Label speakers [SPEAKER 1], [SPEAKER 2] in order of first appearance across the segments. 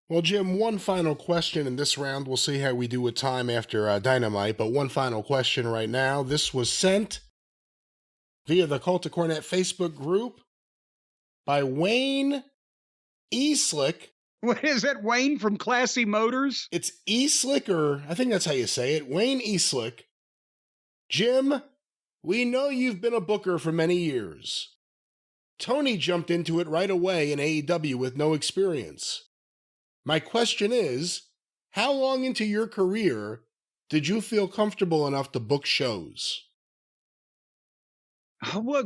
[SPEAKER 1] Well, Jim, one final question in this round. We'll see how we do with time after Dynamite, but one final question right now. This was sent via the Cult of Cornette Facebook group by Wayne Easlick.
[SPEAKER 2] What is that, Wayne from Classy Motors?
[SPEAKER 1] It's Easlick, or I think that's how you say it. Wayne Easlick. Jim, we know you've been a booker for many years. Tony jumped into it right away in AEW with no experience. My question is, how long into your career did you feel comfortable enough to book shows?
[SPEAKER 2] Well,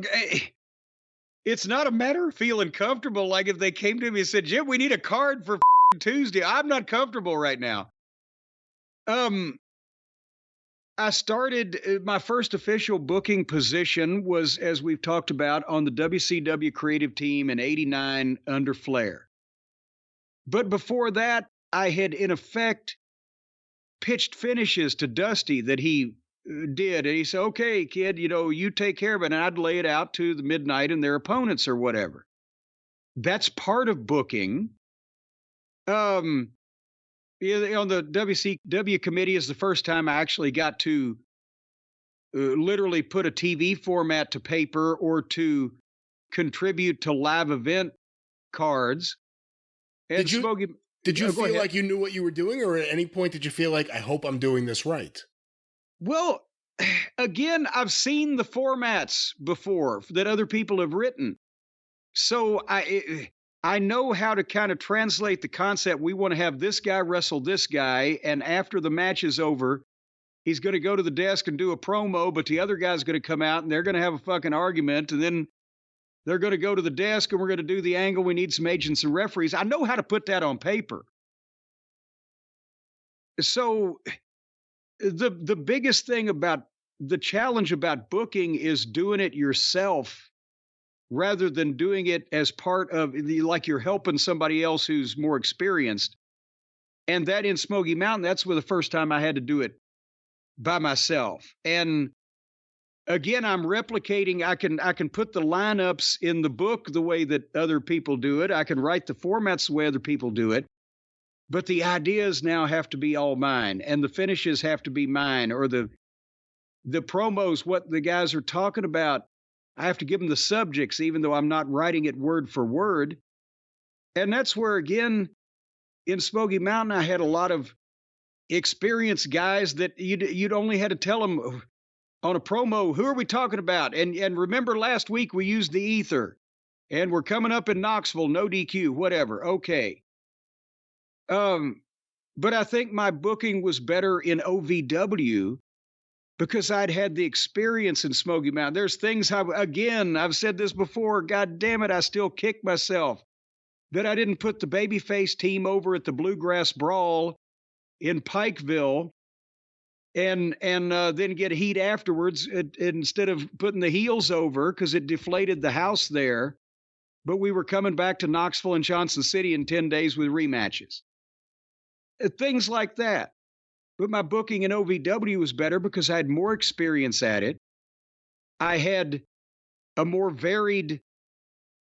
[SPEAKER 2] it's not a matter of feeling comfortable. Like if they came to me and said, Jim, we need a card for Tuesday. I'm not comfortable right now. I started, my first official booking position was, as we've talked about, on the WCW creative team in '89 under Flair. But before that, I had in effect pitched finishes to Dusty that he did. And he said, okay, kid, you take care of it. And I'd lay it out to the Midnight and their opponents or whatever. That's part of booking. On the WCW committee is the first time I actually got to literally put a TV format to paper or to contribute to live event cards. And
[SPEAKER 1] did you feel like you knew what you were doing, or at any point did you feel like, I hope I'm doing this right?
[SPEAKER 2] Well, again, I've seen the formats before that other people have written. So I know how to kind of translate the concept. We want to have this guy wrestle this guy, and after the match is over, he's going to go to the desk and do a promo, but the other guy's going to come out and they're going to have a fucking argument, and then they're going to go to the desk and we're going to do the angle. We need some agents and referees. I know how to put that on paper. So the biggest thing about the challenge about booking is doing it yourself rather than doing it as part of like you're helping somebody else who's more experienced. And that in Smoky Mountain, that's where the first time I had to do it by myself. And again, I'm replicating. I can put the lineups in the book the way that other people do it. I can write the formats the way other people do it. But the ideas now have to be all mine, and the finishes have to be mine, or the promos, what the guys are talking about. I have to give them the subjects, even though I'm not writing it word for word. And that's where, again, in Smoky Mountain, I had a lot of experienced guys that you'd only had to tell them on a promo, who are we talking about? And remember last week we used the ether, and we're coming up in Knoxville, no DQ, whatever. Okay. But I think my booking was better in OVW because I'd had the experience in Smoky Mountain. There's things I've said this before, God damn it, I still kick myself that I didn't put the babyface team over at the Bluegrass Brawl in Pikeville and then get heat afterwards instead of putting the heels over because it deflated the house there. But we were coming back to Knoxville and Johnson City in 10 days with rematches. Things like that. But my booking in OVW was better because I had more experience at it. I had a more varied,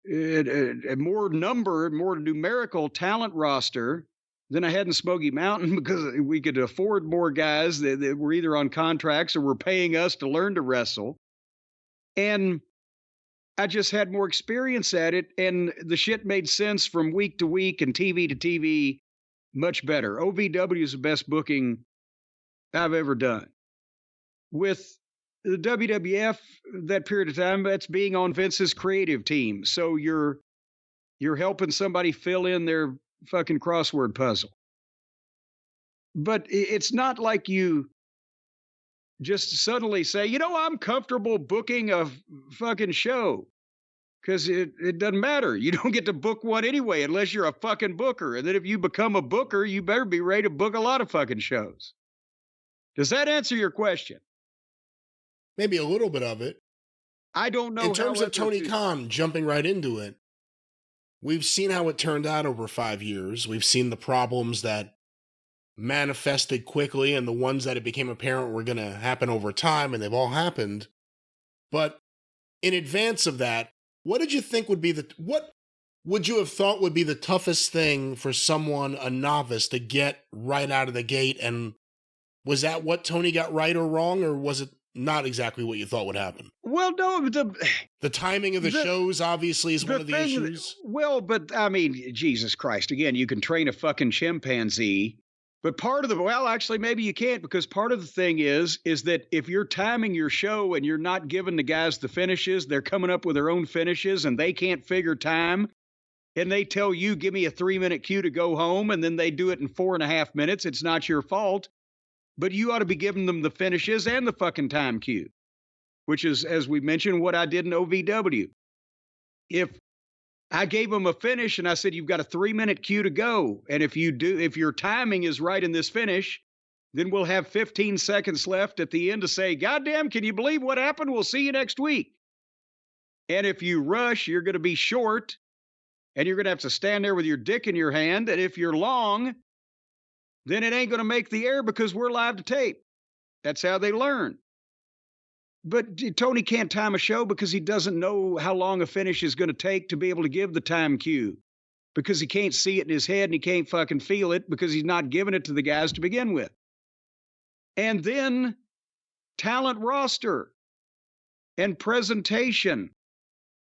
[SPEAKER 2] more numerical talent roster than I had in Smoky Mountain because we could afford more guys that were either on contracts or were paying us to learn to wrestle. And I just had more experience at it, and the shit made sense from week to week and TV to TV much better. OVW is the best booking I've ever done. With the WWF, that period of time, that's being on Vince's creative team. So you're helping somebody fill in their fucking crossword puzzle. But it's not like you just suddenly say, I'm comfortable booking a fucking show. Because it doesn't matter. You don't get to book one anyway unless you're a fucking booker. And then if you become a booker, you better be ready to book a lot of fucking shows. Does that answer your question?
[SPEAKER 1] Maybe a little bit of it.
[SPEAKER 2] I don't know.
[SPEAKER 1] In terms of Tony Khan jumping right into it, we've seen how it turned out over 5 years. We've seen the problems that manifested quickly and the ones that it became apparent were going to happen over time, and they've all happened. But in advance of that, what did you think would be what would you have thought would be the toughest thing for someone, a novice, to get right out of the gate? And was that what Tony got right or wrong, or was it not exactly what you thought would happen?
[SPEAKER 2] Well, no,
[SPEAKER 1] The timing of the shows obviously is one of the issues.
[SPEAKER 2] Well, but I mean, Jesus Christ, again, you can train a fucking chimpanzee, but part of well, actually, maybe you can't, because part of the thing is that if you're timing your show and you're not giving the guys the finishes, they're coming up with their own finishes and they can't figure time. And they tell you, give me a 3-minute cue to go home, and then they do it in 4.5 minutes. It's not your fault, but you ought to be giving them the finishes and the fucking time cue, which is, as we mentioned, what I did in OVW. If I gave them a finish and I said, you've got a 3-minute cue to go, and if your timing is right in this finish, then we'll have 15 seconds left at the end to say, goddamn, can you believe what happened? We'll see you next week. And if you rush, you're going to be short, and you're going to have to stand there with your dick in your hand. And if you're long, then it ain't going to make the air because we're live to tape. That's how they learn. But Tony can't time a show because he doesn't know how long a finish is going to take to be able to give the time cue, because he can't see it in his head and he can't fucking feel it because he's not giving it to the guys to begin with. And then talent roster and presentation.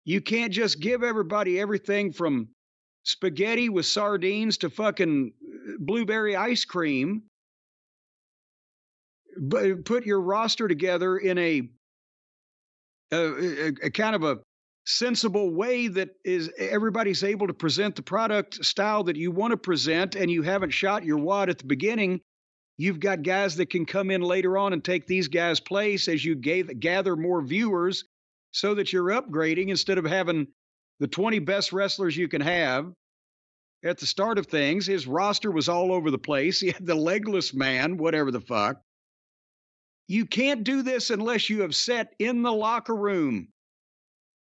[SPEAKER 2] You can't just give everybody everything from spaghetti with sardines to fucking blueberry ice cream. But put your roster together in a kind of a sensible way that is everybody's able to present the product style that you want to present, and you haven't shot your wad at the beginning. You've got guys that can come in later on and take these guys' place as you gather more viewers, so that you're upgrading instead of having the 20 best wrestlers you can have. At the start of things, his roster was all over the place. He had the legless man, whatever the fuck. You can't do this unless you have sat in the locker room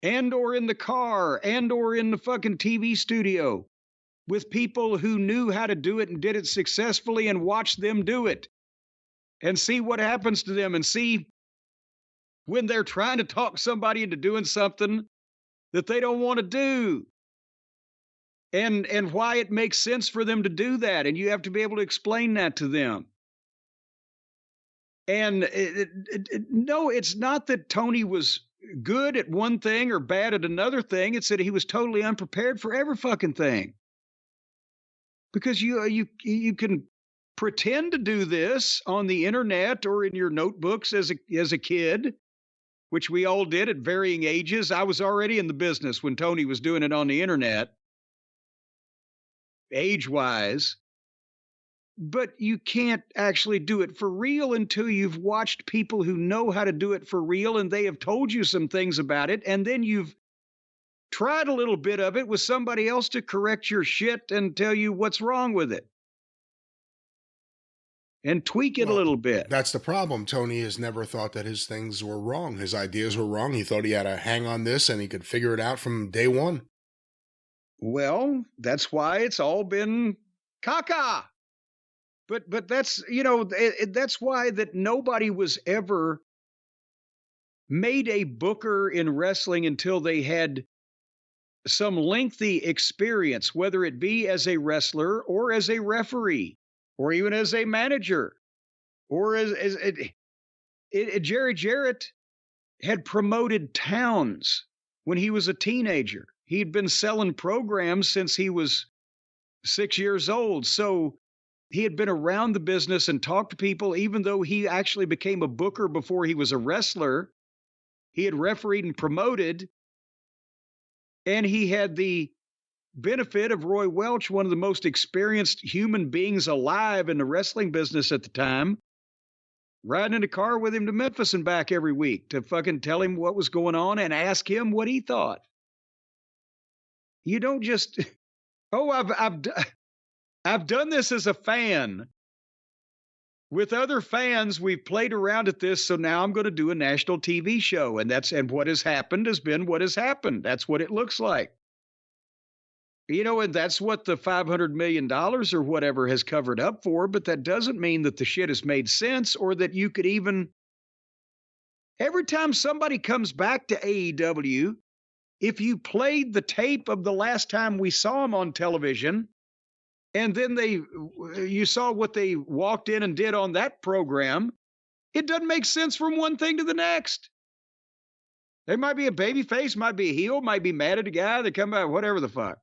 [SPEAKER 2] and or in the car and or in the fucking TV studio with people who knew how to do it and did it successfully, and watched them do it and see what happens to them, and see when they're trying to talk somebody into doing something that they don't want to do, and why it makes sense for them to do that. And you have to be able to explain that to them. And no, it's not that Tony was good at one thing or bad at another thing. It's that he was totally unprepared for every fucking thing. Because you can pretend to do this on the internet or in your notebooks as a kid, which we all did at varying ages. I was already in the business when Tony was doing it on the internet, age-wise. But you can't actually do it for real until you've watched people who know how to do it for real, and they have told you some things about it, and then you've tried a little bit of it with somebody else to correct your shit and tell you what's wrong with it. And tweak it a little bit.
[SPEAKER 1] That's the problem. Tony has never thought that his things were wrong. His ideas were wrong. He thought he had to hang on this and he could figure it out from day one.
[SPEAKER 2] Well, that's why it's all been caca. But that's, that's why that nobody was ever made a booker in wrestling until they had some lengthy experience, whether it be as a wrestler or as a referee, or even as a manager, or as Jerry Jarrett had promoted towns when he was a teenager. He'd been selling programs since he was 6 years old. So he had been around the business and talked to people, even though he actually became a booker before he was a wrestler. He had refereed and promoted, and he had the benefit of Roy Welch, one of the most experienced human beings alive in the wrestling business at the time, riding in a car with him to Memphis and back every week to fucking tell him what was going on and ask him what he thought. You don't just, I've done this as a fan. With other fans, we've played around at this, so now I'm going to do a national TV show, and what has happened has been what has happened. That's what it looks like. And that's what the $500 million or whatever has covered up for, but that doesn't mean that the shit has made sense, or that you could even... Every time somebody comes back to AEW, if you played the tape of the last time we saw him on television, and then you saw what they walked in and did on that program, it doesn't make sense from one thing to the next. They might be a baby face, might be a heel, might be mad at a guy, they come out, whatever the fuck.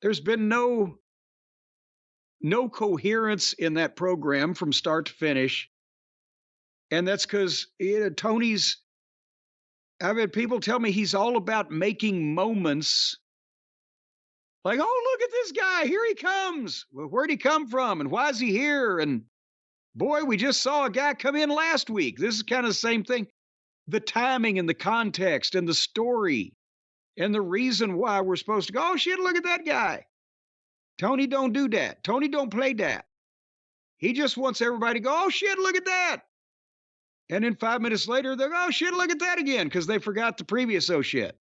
[SPEAKER 2] There's been no coherence in that program from start to finish. And that's because Tony's, I've had people tell me he's all about making moments. Like, oh, look at this guy. Here he comes. Well, where'd he come from? And why is he here? And boy, we just saw a guy come in last week. This is kind of the same thing. The timing and the context and the story and the reason why we're supposed to go, oh, shit, look at that guy. Tony don't do that. Tony don't play that. He just wants everybody to go, oh, shit, look at that. And then 5 minutes later, they're, oh, shit, look at that again, because they forgot the previous oh, shit.